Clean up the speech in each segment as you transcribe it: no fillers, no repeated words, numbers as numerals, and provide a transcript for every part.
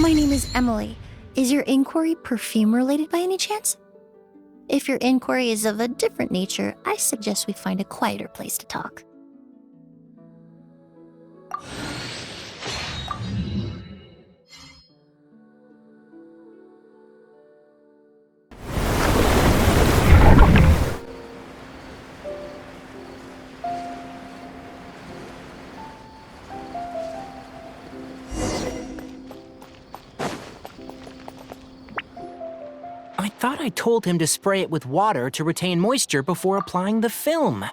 My name is Emilie. Is your inquiry perfume-related by any chance? If your inquiry is of a different nature, I suggest we find a quieter place to talk. I thought I told him to spray it with water to retain moisture before applying the film.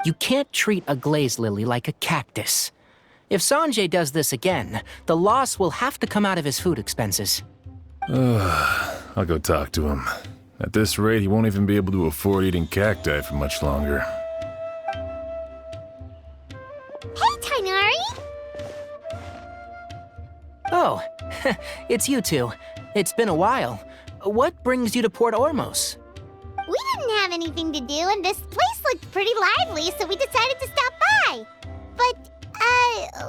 You can't treat a glaze lily like a cactus. If Sanjay does this again, the loss will have to come out of his food expenses. I'll go talk to him. At this rate, he won't even be able to afford eating cacti for much longer. Hey, Tainari! Oh, it's you two. It's been a while. What brings you to Port Ormos? We didn't have anything to do, and this place looked pretty lively, so we decided to stop by. But,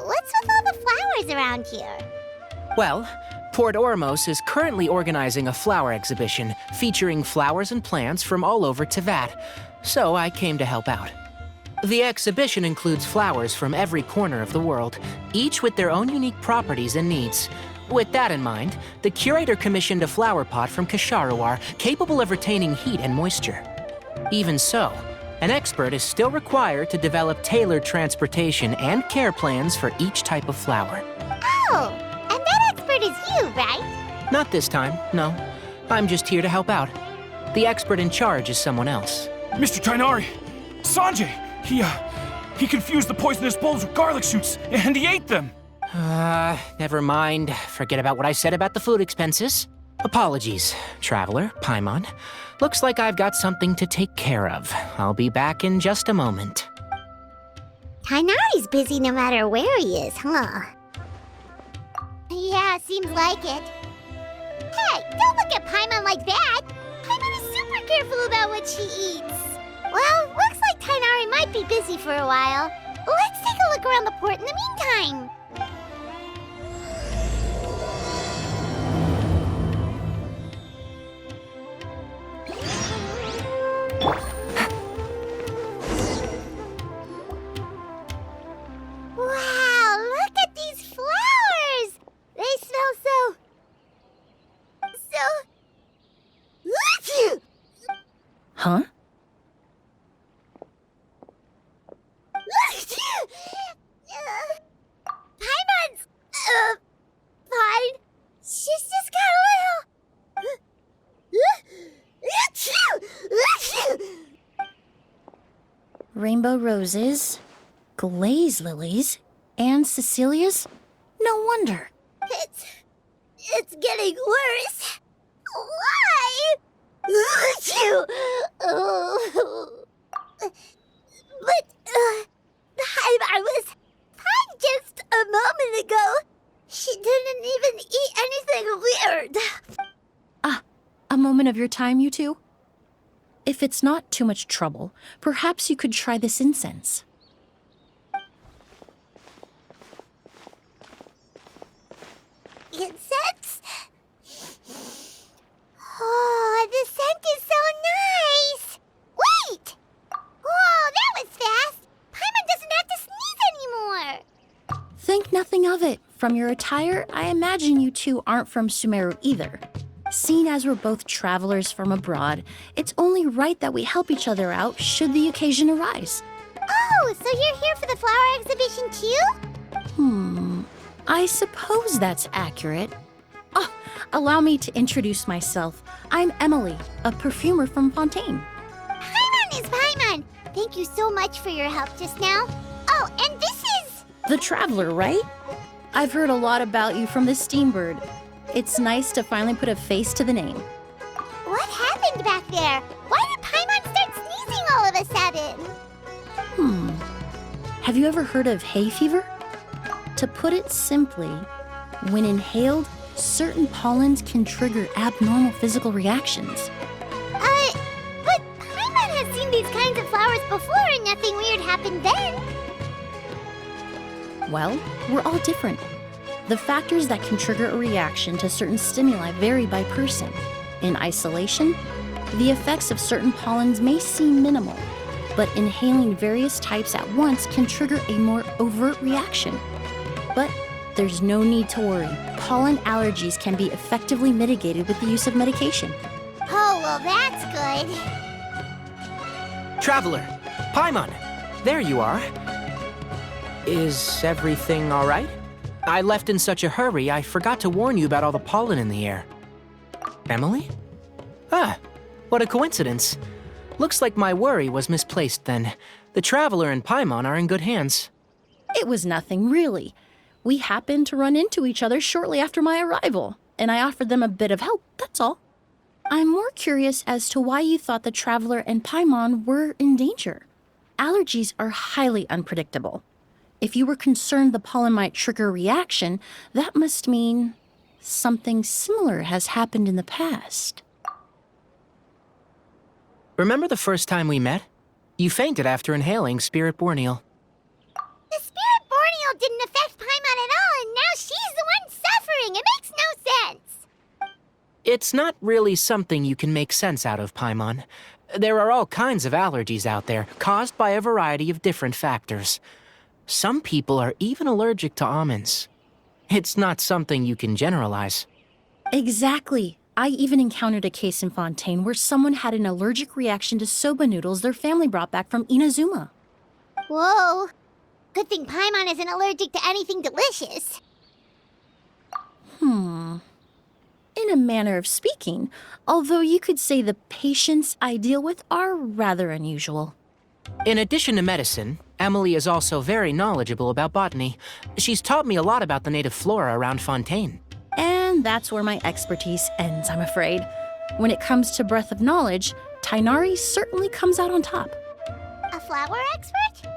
what's with all the flowers around here? Well, Port Ormos is currently organizing a flower exhibition featuring flowers and plants from all over Teyvat, so I came to help out. The exhibition includes flowers from every corner of the world, each with their own unique properties and needs. With that in mind, the curator commissioned a flower pot from Kasharawar capable of retaining heat and moisture. Even so, an expert is still required to develop tailored transportation and care plans for each type of flower. Oh, and that expert is you, right? Not this time, no. I'm just here to help out. The expert in charge is someone else. Mr. Tainari! Sanjay! He confused the poisonous bulbs with garlic shoots, and he ate them! Never mind. Forget about what I said about the food expenses. Apologies, Traveler, Paimon. Looks like I've got something to take care of. I'll be back in just a moment. Tainari's busy no matter where he is, huh? Yeah, seems like it. Hey, don't look at Paimon like that! Paimon is super careful about what she eats. Well, looks like Tainari might be busy for a while. Let's take a look around the port in the meantime. Wow, look at these flowers! They smell so... Huh? Paimon's... fine. She's just got a little... Rainbow roses, glaze lilies, and Cecilia's? No wonder. It's getting worse. Why? But, I was fine just a moment ago. She didn't even eat anything weird. A moment of your time, you two? If it's not too much trouble, perhaps you could try this incense. Incense? Oh, the scent is so nice! Wait! Whoa, that was fast! Paimon doesn't have to sneeze anymore! Think nothing of it. From your attire, I imagine you two aren't from Sumeru either. Seeing as we're both travelers from abroad, it's only right that we help each other out should the occasion arise. Oh, so you're here for the flower exhibition too? I suppose that's accurate. Oh, allow me to introduce myself. I'm Emilie, a perfumer from Fontaine. Paimon is Paimon! Thank you so much for your help just now. Oh, and this is... The Traveler, right? I've heard a lot about you from the Steambird. It's nice to finally put a face to the name. What happened back there? Why did Paimon start sneezing all of a sudden? Have you ever heard of hay fever? To put it simply, when inhaled, certain pollens can trigger abnormal physical reactions. But Paimon has seen these kinds of flowers before and nothing weird happened then. Well, we're all different. The factors that can trigger a reaction to certain stimuli vary by person. In isolation, the effects of certain pollens may seem minimal, but inhaling various types at once can trigger a more overt reaction. But there's no need to worry. Pollen allergies can be effectively mitigated with the use of medication. Oh, well, that's good. Traveler, Paimon, there you are. Is everything all right? I left in such a hurry, I forgot to warn you about all the pollen in the air. Emilie? Ah, what a coincidence. Looks like my worry was misplaced then. The Traveler and Paimon are in good hands. It was nothing, really. We happened to run into each other shortly after my arrival, and I offered them a bit of help, that's all. I'm more curious as to why you thought the Traveler and Paimon were in danger. Allergies are highly unpredictable. If you were concerned the pollen might trigger a reaction, that must mean something similar has happened in the past. Remember the first time we met? You fainted after inhaling Spirit Borneal. The Spirit Borneal didn't affect Paimon at all, and now she's the one suffering. It makes no sense. It's not really something you can make sense out of, Paimon. There are all kinds of allergies out there, caused by a variety of different factors. Some people are even allergic to almonds. It's not something you can generalize. Exactly. I even encountered a case in Fontaine where someone had an allergic reaction to soba noodles their family brought back from Inazuma. Whoa. Good thing Paimon isn't allergic to anything delicious. In a manner of speaking, although you could say the patients I deal with are rather unusual. In addition to medicine, Emilie is also very knowledgeable about botany. She's taught me a lot about the native flora around Fontaine. And that's where my expertise ends, I'm afraid. When it comes to breadth of knowledge, Tighnari certainly comes out on top. A flower expert?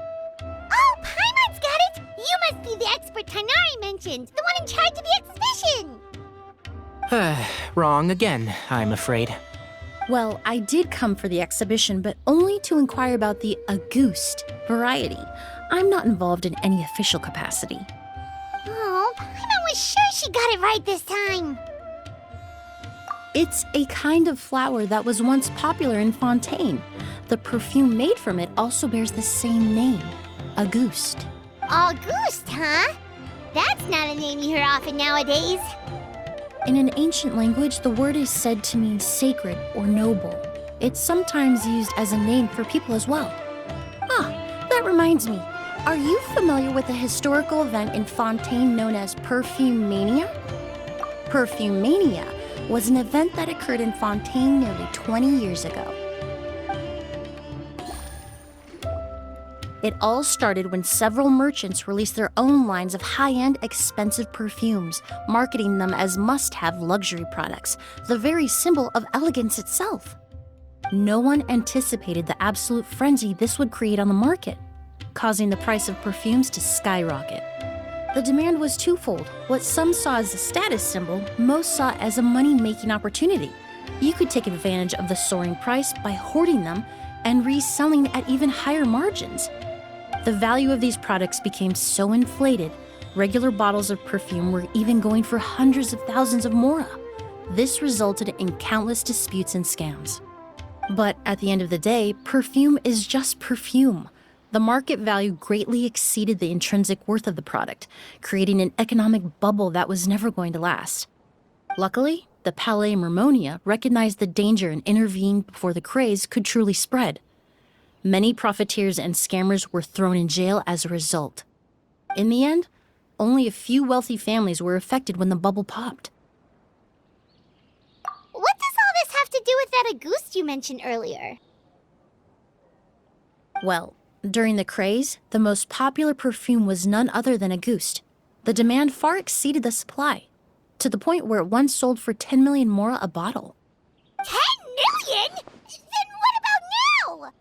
Oh, Paimon's got it! You must be the expert Tighnari mentioned, the one in charge of the exhibition! Wrong again, I'm afraid. Well, I did come for the exhibition, but only to inquire about the Auguste variety. I'm not involved in any official capacity. Oh, Paimon was sure she got it right this time. It's a kind of flower that was once popular in Fontaine. The perfume made from it also bears the same name, Auguste. Auguste, huh? That's not a name you hear often nowadays. In an ancient language, the word is said to mean sacred or noble. It's sometimes used as a name for people as well. Ah, that reminds me. Are you familiar with a historical event in Fontaine known as Perfume Mania? Perfume Mania was an event that occurred in Fontaine nearly 20 years ago. It all started when several merchants released their own lines of high-end, expensive perfumes, marketing them as must-have luxury products, the very symbol of elegance itself. No one anticipated the absolute frenzy this would create on the market, causing the price of perfumes to skyrocket. The demand was twofold. What some saw as a status symbol, most saw as a money-making opportunity. You could take advantage of the soaring price by hoarding them and reselling at even higher margins. The value of these products became so inflated, regular bottles of perfume were even going for hundreds of thousands of mora. This resulted in countless disputes and scams. But at the end of the day, perfume is just perfume. The market value greatly exceeded the intrinsic worth of the product, creating an economic bubble that was never going to last. Luckily, the Palais Mermonia recognized the danger and intervened before the craze could truly spread. Many profiteers and scammers were thrown in jail as a result. In the end, only a few wealthy families were affected when the bubble popped. What does all this have to do with that Auguste you mentioned earlier? Well, during the craze, the most popular perfume was none other than Auguste. The demand far exceeded the supply, to the point where it once sold for 10 million mora a bottle. 10 million? Then what about now?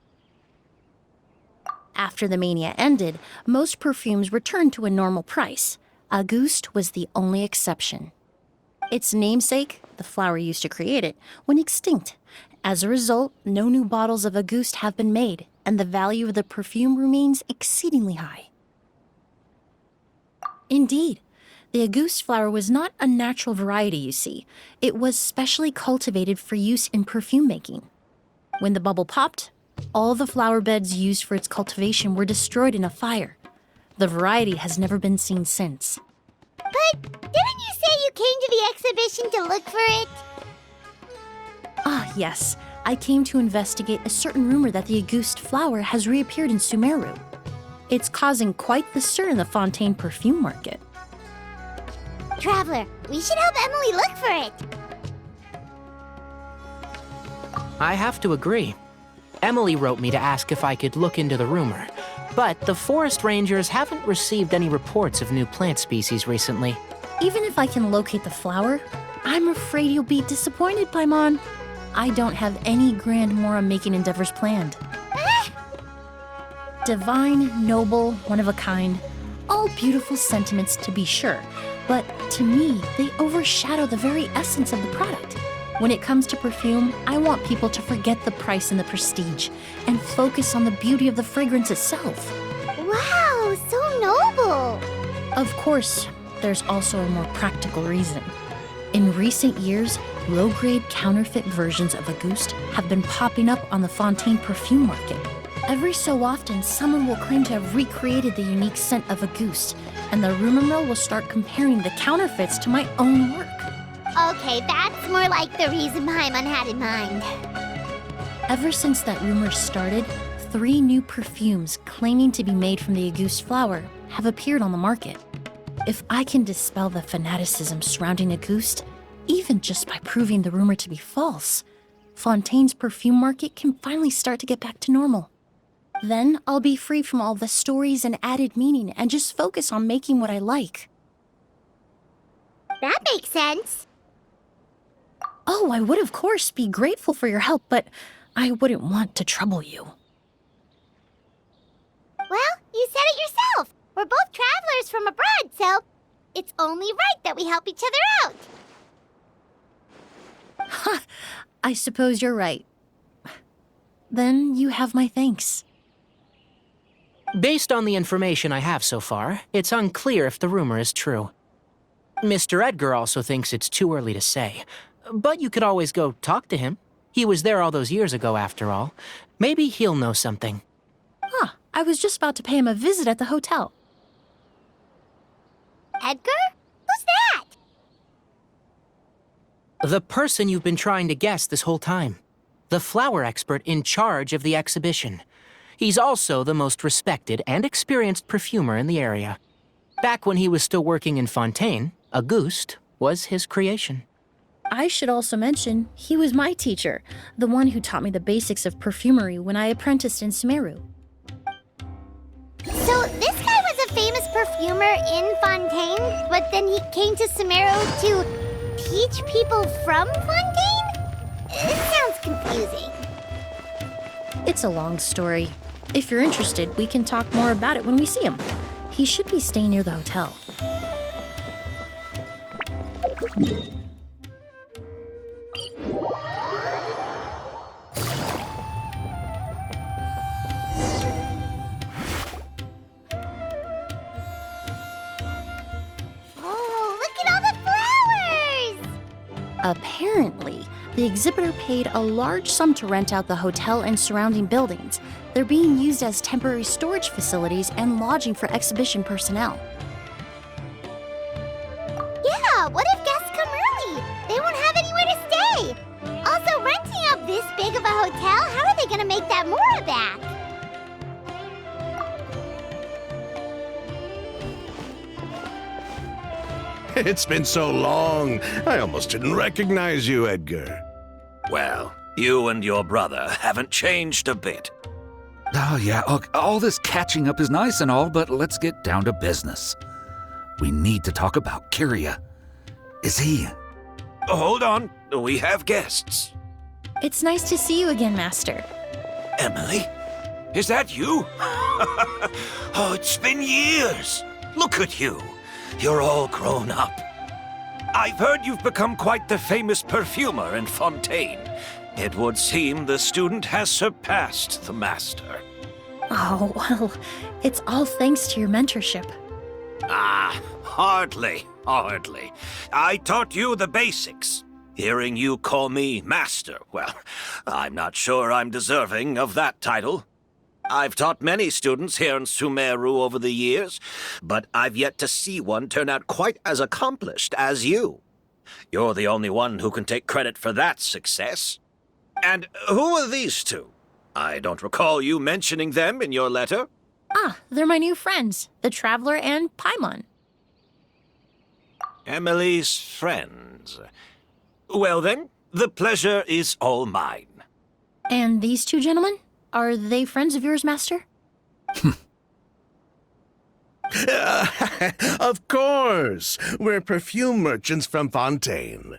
After the mania ended, most perfumes returned to a normal price. Auguste was the only exception. Its namesake, the flower used to create it, went extinct. As a result, no new bottles of Auguste have been made, and the value of the perfume remains exceedingly high. Indeed, The Auguste flower was not a natural variety, you see. It was specially cultivated for use in perfume making. When the bubble popped, all the flower beds used for its cultivation were destroyed in a fire. The variety has never been seen since. But didn't you say you came to the exhibition to look for it? Ah, yes. I came to investigate a certain rumor that the Auguste flower has reappeared in Sumeru. It's causing quite the stir in the Fontaine perfume market. Traveler, we should help Emilie look for it. I have to agree. Emilie wrote me to ask if I could look into the rumor, but the forest rangers haven't received any reports of new plant species recently. Even if I can locate the flower, I'm afraid you'll be disappointed, Paimon. I don't have any grand Mora-making endeavors planned. Divine, noble, one of a kind, all beautiful sentiments to be sure, but to me, they overshadow the very essence of the product. When it comes to perfume, I want people to forget the price and the prestige and focus on the beauty of the fragrance itself. Wow, so noble. Of course, there's also a more practical reason. In recent years, low-grade counterfeit versions of Auguste have been popping up on the Fontaine perfume market. Every so often, someone will claim to have recreated the unique scent of Auguste, and the rumor mill will start comparing the counterfeits to my own work. Okay, that's more like the reason Paimon had in mind. Ever since that rumor started, 3 new perfumes claiming to be made from the Auguste flower have appeared on the market. If I can dispel the fanaticism surrounding Auguste, even just by proving the rumor to be false, Fontaine's perfume market can finally start to get back to normal. Then I'll be free from all the stories and added meaning and just focus on making what I like. That makes sense. Oh, I would of course be grateful for your help, but I wouldn't want to trouble you. Well, you said it yourself. We're both travelers from abroad, so it's only right that we help each other out. Ha! I suppose you're right. Then you have my thanks. Based on the information I have so far, it's unclear if the rumor is true. Mr. Edgar also thinks it's too early to say, but you could always go talk to him. He was there all those years ago, after all. Maybe he'll know something. Ah, I was just about to pay him a visit at the hotel. Edgar? Who's that? The person you've been trying to guess this whole time. The flower expert in charge of the exhibition. He's also the most respected and experienced perfumer in the area. Back when he was still working in Fontaine, Auguste was his creation. I should also mention, he was my teacher, the one who taught me the basics of perfumery when I apprenticed in Sumeru. So this guy was a famous perfumer in Fontaine, but then he came to Sumeru to teach people from Fontaine? It sounds confusing. It's a long story. If you're interested, we can talk more about it when we see him. He should be staying near the hotel. Oh, look at all the flowers! Apparently, the exhibitor paid a large sum to rent out the hotel and surrounding buildings. They're being used as temporary storage facilities and lodging for exhibition personnel. Yeah, what if guests come early? They won't have anywhere to stay. Also, renting out this big of a hotel, how are they gonna make that Mora back? It's been so long, I almost didn't recognize you, Edgar. Well, you and your brother haven't changed a bit. Oh, yeah, all this catching up is nice and all, but let's get down to business. We need to talk about Kyria. Is he... Hold on, we have guests. It's nice to see you again, Master. Emilie? Is that you? Oh, it's been years. Look at you. You're all grown up. I've heard you've become quite the famous perfumer in Fontaine. It would seem the student has surpassed the master. Oh, well, it's all thanks to your mentorship. Ah, hardly, hardly. I taught you the basics. Hearing you call me Master, well, I'm not sure I'm deserving of that title. I've taught many students here in Sumeru over the years, but I've yet to see one turn out quite as accomplished as you. You're the only one who can take credit for that success. And who are these two? I don't recall you mentioning them in your letter. Ah, they're my new friends, the Traveler and Paimon. Emilie's friends. Well then, the pleasure is all mine. And these two gentlemen? Are they friends of yours, Master? Of course! We're perfume merchants from Fontaine.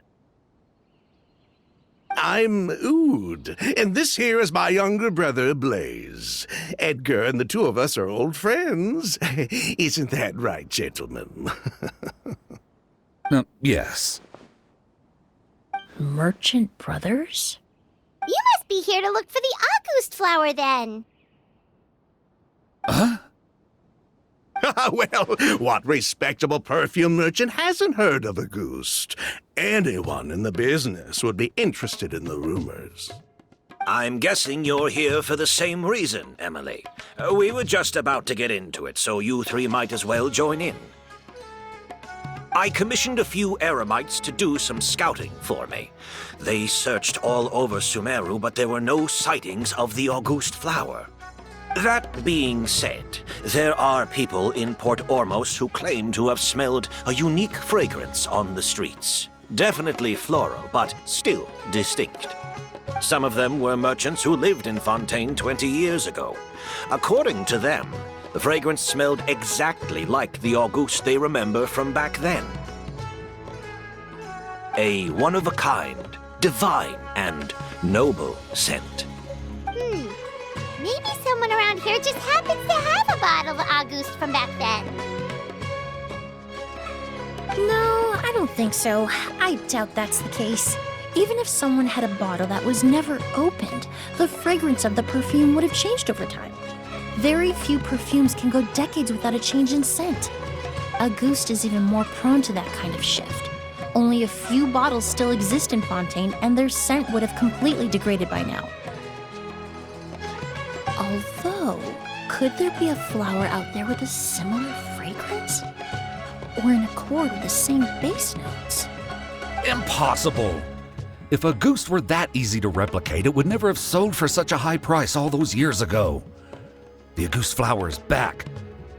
I'm Oud, and this here is my younger brother, Blaze. Edgar and the two of us are old friends. Isn't that right, gentlemen? Yes. Merchant brothers? You must be here to look for the August flower, then. Huh? Well, what respectable perfume merchant hasn't heard of Auguste? Anyone in the business would be interested in the rumors. I'm guessing you're here for the same reason, Emilie. We were just about to get into it, so you three might as well join in. I commissioned a few eremites to do some scouting for me. They searched all over Sumeru, but there were no sightings of the Auguste flower. That being said, there are people in Port Ormos who claim to have smelled a unique fragrance on the streets. Definitely floral, but still distinct. Some of them were merchants who lived in Fontaine 20 years ago. According to them, the fragrance smelled exactly like the Auguste they remember from back then. A one-of-a-kind, divine, and noble scent. Maybe someone around here just happens to have a bottle of Auguste from back then. No, I don't think so. I doubt that's the case. Even if someone had a bottle that was never opened, the fragrance of the perfume would have changed over time. Very few perfumes can go decades without a change in scent. Auguste is even more prone to that kind of shift. Only a few bottles still exist in Fontaine, and their scent would have completely degraded by now. Although, could there be a flower out there with a similar fragrance? Or in accord with the same base notes? Impossible! If Auguste were that easy to replicate, it would never have sold for such a high price all those years ago. The Auguste flower is back.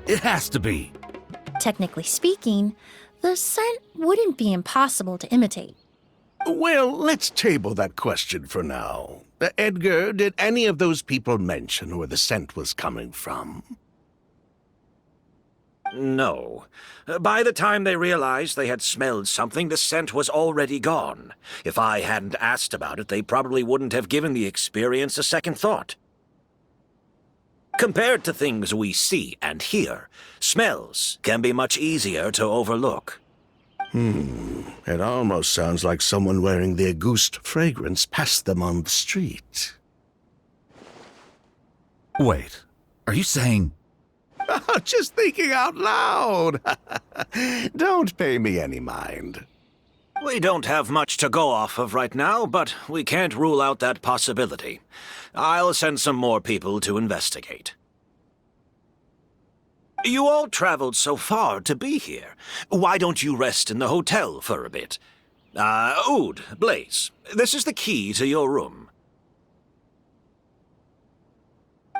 It has to be. Technically speaking, the scent wouldn't be impossible to imitate. Well, let's table that question for now. Edgar, did any of those people mention where the scent was coming from? No. By the time they realized they had smelled something, the scent was already gone. If I hadn't asked about it, they probably wouldn't have given the experience a second thought. Compared to things we see and hear, smells can be much easier to overlook. It almost sounds like someone wearing the Auguste fragrance passed them on the street. Wait, are you saying... Just thinking out loud. Don't pay me any mind. We don't have much to go off of right now, but we can't rule out that possibility. I'll send some more people to investigate. You all traveled so far to be here. Why don't you rest in the hotel for a bit? Oud, Blaze, this is the key to your room.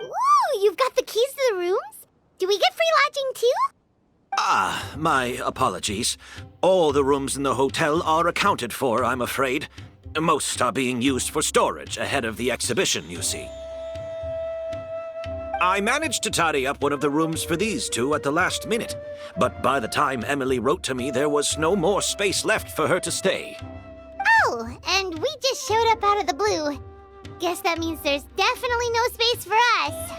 Ooh, you've got the keys to the rooms? Do we get free lodging too? My apologies. All the rooms in the hotel are accounted for, I'm afraid. Most are being used for storage ahead of the exhibition, you see. I managed to tidy up one of the rooms for these two at the last minute, but by the time Emilie wrote to me, there was no more space left for her to stay. Oh, and we just showed up out of the blue. Guess that means there's definitely no space for us.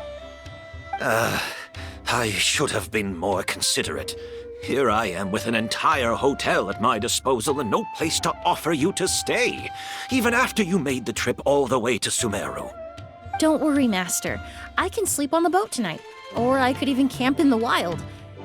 I should have been more considerate. Here I am with an entire hotel at my disposal and no place to offer you to stay, even after you made the trip all the way to Sumeru. Don't worry, Master. I can sleep on the boat tonight. Or I could even camp in the wild.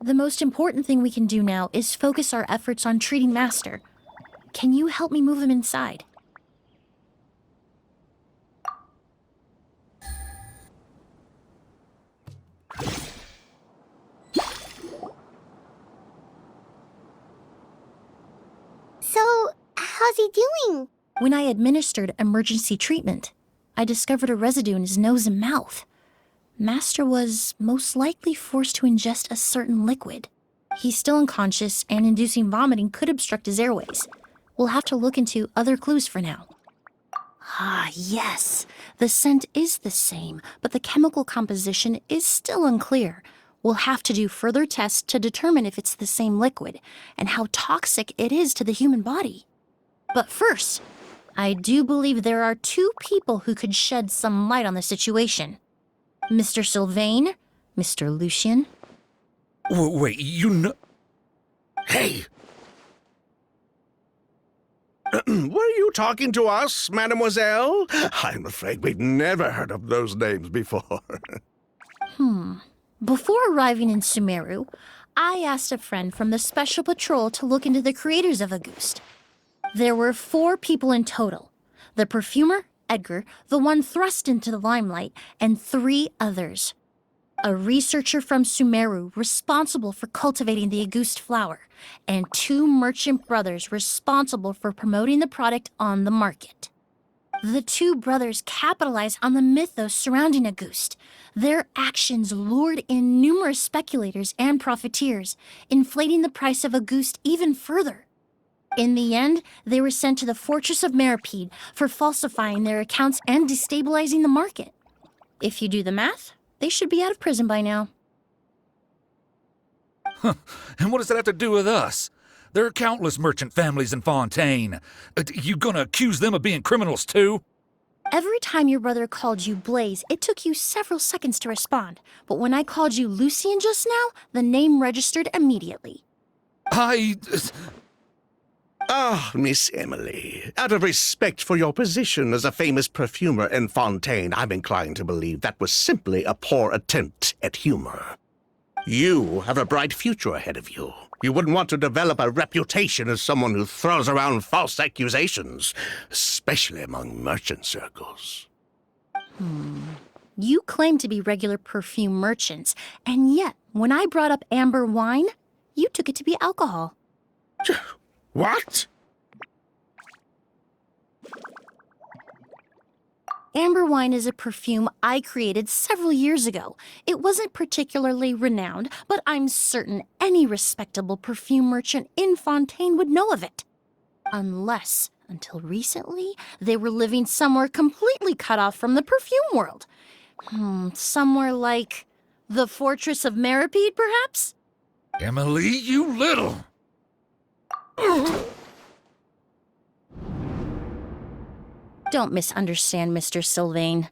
The most important thing we can do now is focus our efforts on treating Master. Can you help me move him inside? So, how's he doing? When I administered emergency treatment, I discovered a residue in his nose and mouth. Master was most likely forced to ingest a certain liquid. He's still unconscious, and inducing vomiting could obstruct his airways. We'll have to look into other clues for now. Ah, yes. The scent is the same, but the chemical composition is still unclear. We'll have to do further tests to determine if it's the same liquid and how toxic it is to the human body. But first, I do believe there are two people who could shed some light on the situation. Mr. Sylvain, Mr. Lucien. Wait, you know... Hey! Were you talking to us, mademoiselle? I'm afraid we've never heard of those names before. Before arriving in Sumeru, I asked a friend from the Special Patrol to look into the creators of Auguste. There were 4 people in total. The perfumer, Edgar, the one thrust into the limelight, and 3 others. A researcher from Sumeru responsible for cultivating the Auguste flower, and 2 merchant brothers responsible for promoting the product on the market. The 2 brothers capitalized on the mythos surrounding Auguste. Their actions lured in numerous speculators and profiteers, inflating the price of Auguste even further. In the end, they were sent to the Fortress of Meripede for falsifying their accounts and destabilizing the market. If you do the math, they should be out of prison by now. And what does that have to do with us? There are countless merchant families in Fontaine. You gonna accuse them of being criminals too? Every time your brother called you Blaze, it took you several seconds to respond. But when I called you Lucien just now, the name registered immediately. Ah, Miss Emilie, out of respect for your position as a famous perfumer in Fontaine, I'm inclined to believe that was simply a poor attempt at humor. You have a bright future ahead of you. You wouldn't want to develop a reputation as someone who throws around false accusations, especially among merchant circles. You claim to be regular perfume merchants, and yet, when I brought up amber wine, you took it to be alcohol. What? Amber wine is a perfume I created several years ago. It wasn't particularly renowned, but I'm certain any respectable perfume merchant in Fontaine would know of it. Unless, until recently, they were living somewhere completely cut off from the perfume world. Somewhere like the Fortress of Meripede, perhaps? Emily, you little... Don't misunderstand, Mr. Sylvain.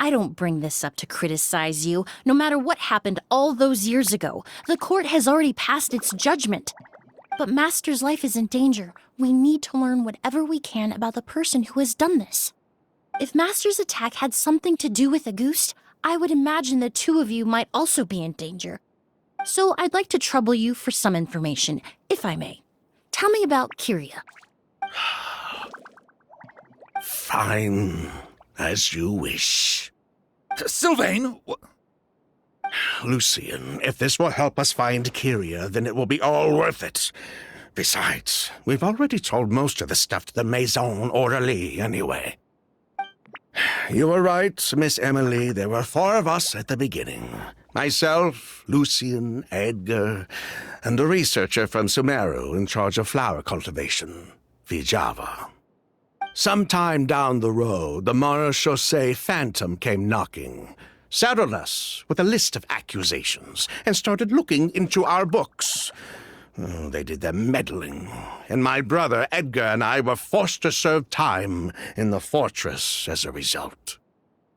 I don't bring this up to criticize you. No matter what happened all those years ago, the court has already passed its judgment. But Master's life is in danger. We need to learn whatever we can about the person who has done this. If Master's attack had something to do with Auguste, I would imagine the 2 of you might also be in danger. So I'd like to trouble you for some information, if I may. Tell me about Kyria. Fine, as you wish. Sylvain! Lucien, if this will help us find Kyria, then it will be all worth it. Besides, we've already told most of the stuff to the Maison Orderly anyway. You were right, Miss Emilie. There were 4 of us at the beginning. Myself, Lucien, Edgar, and a researcher from Sumeru in charge of flower cultivation, Vijava. Sometime down the road, the Marechaussee Phantom came knocking, saddled us with a list of accusations, and started looking into our books. They did their meddling, and my brother Edgar and I were forced to serve time in the fortress as a result.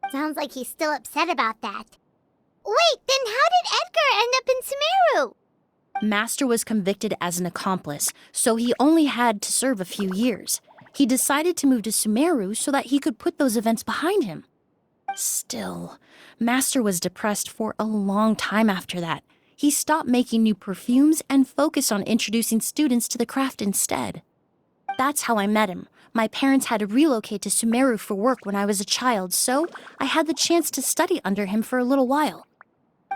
Sounds like he's still upset about that. Wait, then how did Edgar end up in Sumeru? Master was convicted as an accomplice, so he only had to serve a few years. He decided to move to Sumeru so that he could put those events behind him. Still, Master was depressed for a long time after that. He stopped making new perfumes and focused on introducing students to the craft instead. That's how I met him. My parents had to relocate to Sumeru for work when I was a child, so I had the chance to study under him for a little while.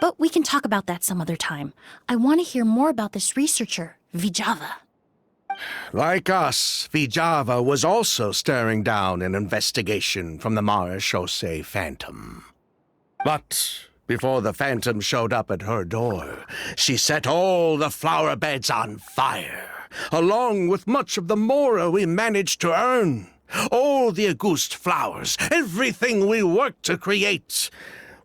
But we can talk about that some other time. I want to hear more about this researcher, Vijava. Like us, Vijava was also staring down an investigation from the Marechaussee Phantom. But before the Phantom showed up at her door, she set all the flower beds on fire, along with much of the mora we managed to earn. All the Auguste flowers, everything we worked to create,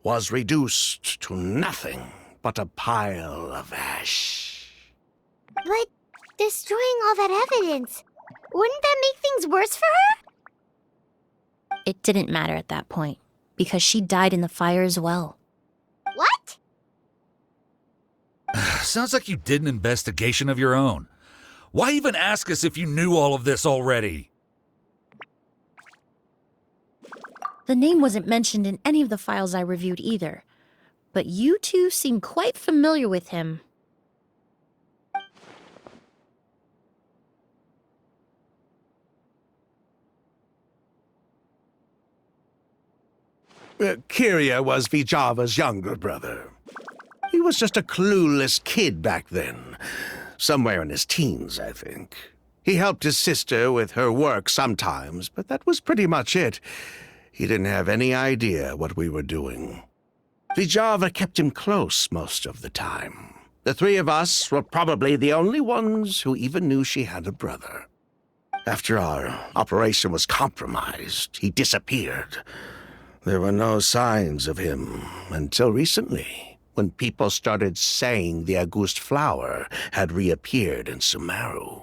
was reduced to nothing but a pile of ash. But destroying all that evidence, wouldn't that make things worse for her? It didn't matter at that point, because she died in the fire as well. What? Sounds like you did an investigation of your own. Why even ask us if you knew all of this already? The name wasn't mentioned in any of the files I reviewed either, but you two seem quite familiar with him. Kyria was Vijava's younger brother. He was just a clueless kid back then. Somewhere in his teens, I think. He helped his sister with her work sometimes, but that was pretty much it. He didn't have any idea what we were doing. Vijava kept him close most of the time. The three of us were probably the only ones who even knew she had a brother. After our operation was compromised, he disappeared. There were no signs of him until recently, when people started saying the Auguste flower had reappeared in Sumeru.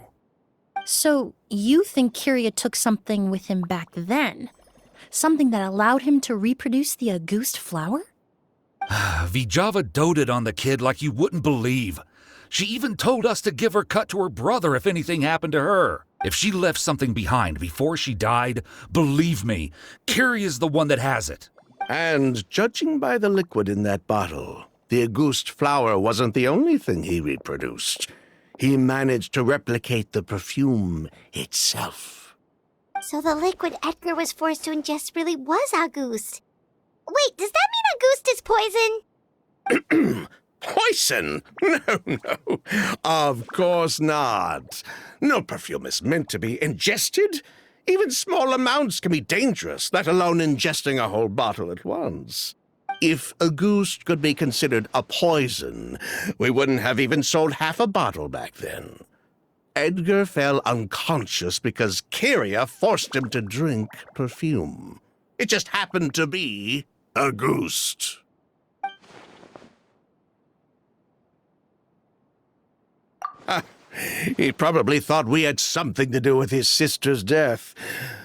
So, you think Kyria took something with him back then? Something that allowed him to reproduce the Auguste flower? Vijava doted on the kid like you wouldn't believe. She even told us to give her cut to her brother if anything happened to her. If she left something behind before she died, believe me, Kyria's the one that has it. And judging by the liquid in that bottle, the Auguste flower wasn't the only thing he reproduced. He managed to replicate the perfume itself. So the liquid Edgar was forced to ingest really was Auguste. Wait, does that mean Auguste is poison? Poison? No. Of course not. No perfume is meant to be ingested. Even small amounts can be dangerous, let alone ingesting a whole bottle at once. If Auguste could be considered a poison, we wouldn't have even sold half a bottle back then. Edgar fell unconscious because Kyria forced him to drink perfume. It just happened to be Auguste. He probably thought we had something to do with his sister's death.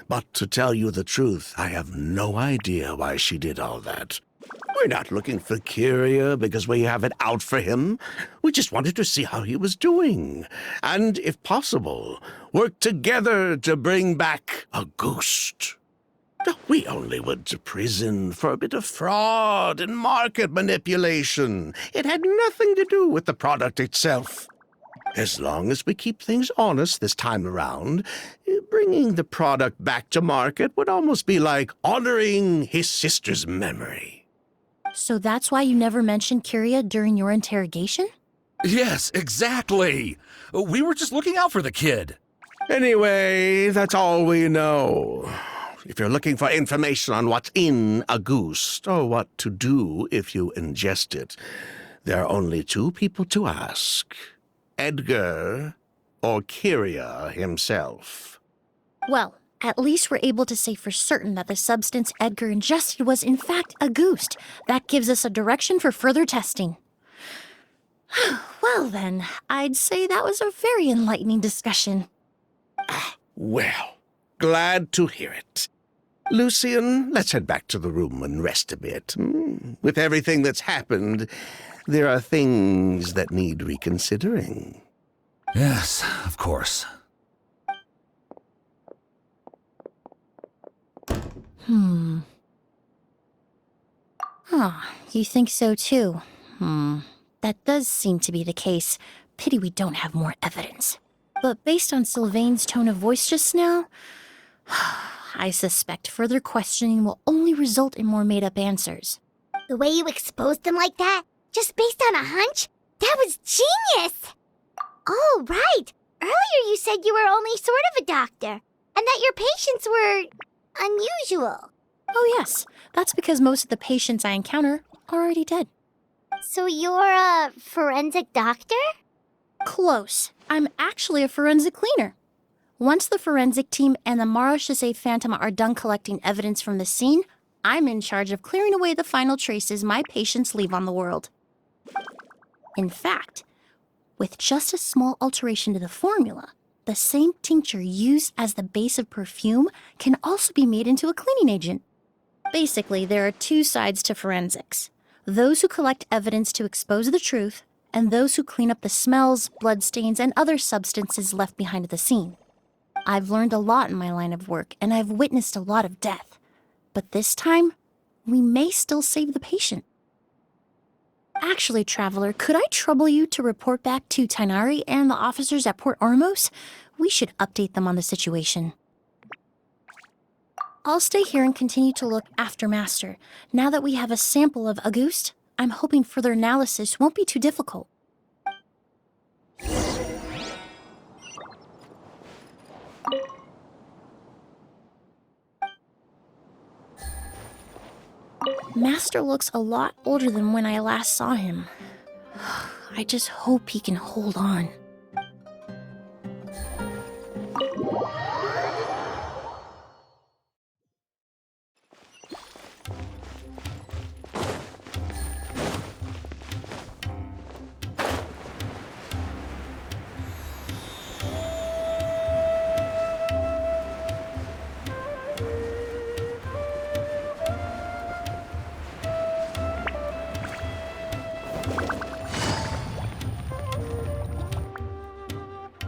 But to tell you the truth, I have no idea why she did all that. We're not looking for Kyria because we have it out for him. We just wanted to see how he was doing. And, if possible, work together to bring back Auguste. We only went to prison for a bit of fraud and market manipulation. It had nothing to do with the product itself. As long as we keep things honest this time around, bringing the product back to market would almost be like honoring his sister's memory. So that's why you never mentioned Kyria during your interrogation? Yes, exactly. We were just looking out for the kid. Anyway, that's all we know. If you're looking for information on what's in Auguste, or what to do if you ingest it, there are only two people to ask. Edgar or Kyria himself. Well, at least we're able to say for certain that the substance Edgar ingested was in fact Auguste. That gives us a direction for further testing. Well then, I'd say that was a very enlightening discussion. Well, glad to hear it. Lucian, let's head back to the room and rest a bit. With everything that's happened, there are things that need reconsidering. Yes, of course. You think so too? That does seem to be the case. Pity we don't have more evidence. But based on Sylvain's tone of voice just now, I suspect further questioning will only result in more made-up answers. The way you exposed them like that, just based on a hunch, that was genius! Oh, right! Earlier you said you were only sort of a doctor, and that your patients were unusual. Oh yes, that's because most of the patients I encounter are already dead. So you're a forensic doctor? Close. I'm actually a forensic cleaner. Once the forensic team and the Marechaussee Phantom are done collecting evidence from the scene, I'm in charge of clearing away the final traces my patients leave on the world. In fact, with just a small alteration to the formula, the same tincture used as the base of perfume can also be made into a cleaning agent. Basically, there are two sides to forensics. Those who collect evidence to expose the truth, and those who clean up the smells, bloodstains, and other substances left behind at the scene. I've learned a lot in my line of work, and I've witnessed a lot of death. But this time, we may still save the patient. Actually, Traveler, could I trouble you to report back to Tighnari and the officers at Port Ormos? We should update them on the situation. I'll stay here and continue to look after Master. Now that we have a sample of Auguste, I'm hoping further analysis won't be too difficult. Master looks a lot older than when I last saw him. I just hope he can hold on.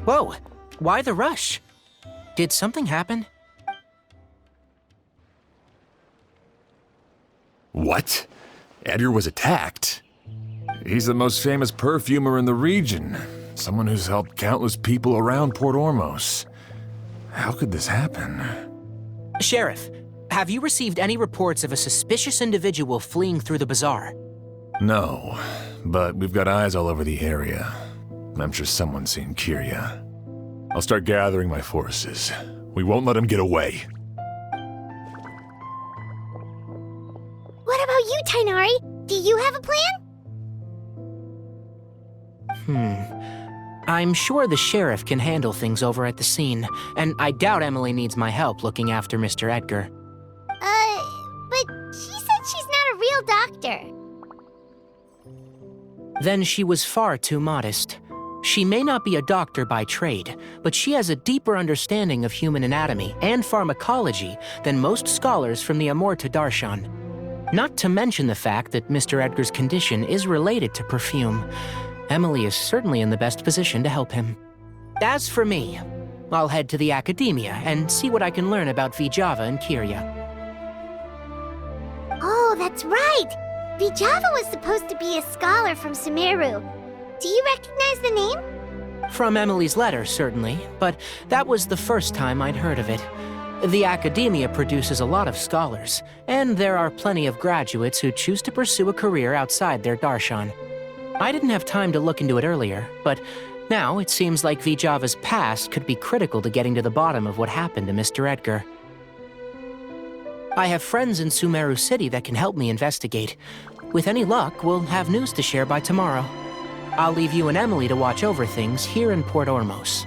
Whoa, why the rush? Did something happen? What? Edgar was attacked? He's the most famous perfumer in the region. Someone who's helped countless people around Port Ormos. How could this happen? Sheriff, have you received any reports of a suspicious individual fleeing through the bazaar? No, but we've got eyes all over the area. I'm sure someone's seen Kyria. I'll start gathering my forces. We won't let him get away. What about you, Tighnari? Do you have a plan? I'm sure the sheriff can handle things over at the scene, and I doubt Emilie needs my help looking after Mr. Edgar. But she said she's not a real doctor. Then she was far too modest. She may not be a doctor by trade, but she has a deeper understanding of human anatomy and pharmacology than most scholars from the Amurta Darshan. Not to mention the fact that Mr. Edgar's condition is related to perfume. Emilie is certainly in the best position to help him. As for me, I'll head to the academia and see what I can learn about Vijava and Kyria. Oh, that's right! Vijava was supposed to be a scholar from Sumeru. Do you recognize the name? From Emilie's letter, certainly, but that was the first time I'd heard of it. The academia produces a lot of scholars, and there are plenty of graduates who choose to pursue a career outside their darshan. I didn't have time to look into it earlier, but now it seems like Vijava's past could be critical to getting to the bottom of what happened to Mr. Edgar. I have friends in Sumeru City that can help me investigate. With any luck, we'll have news to share by tomorrow. I'll leave you and Emilie to watch over things here in Port Ormos.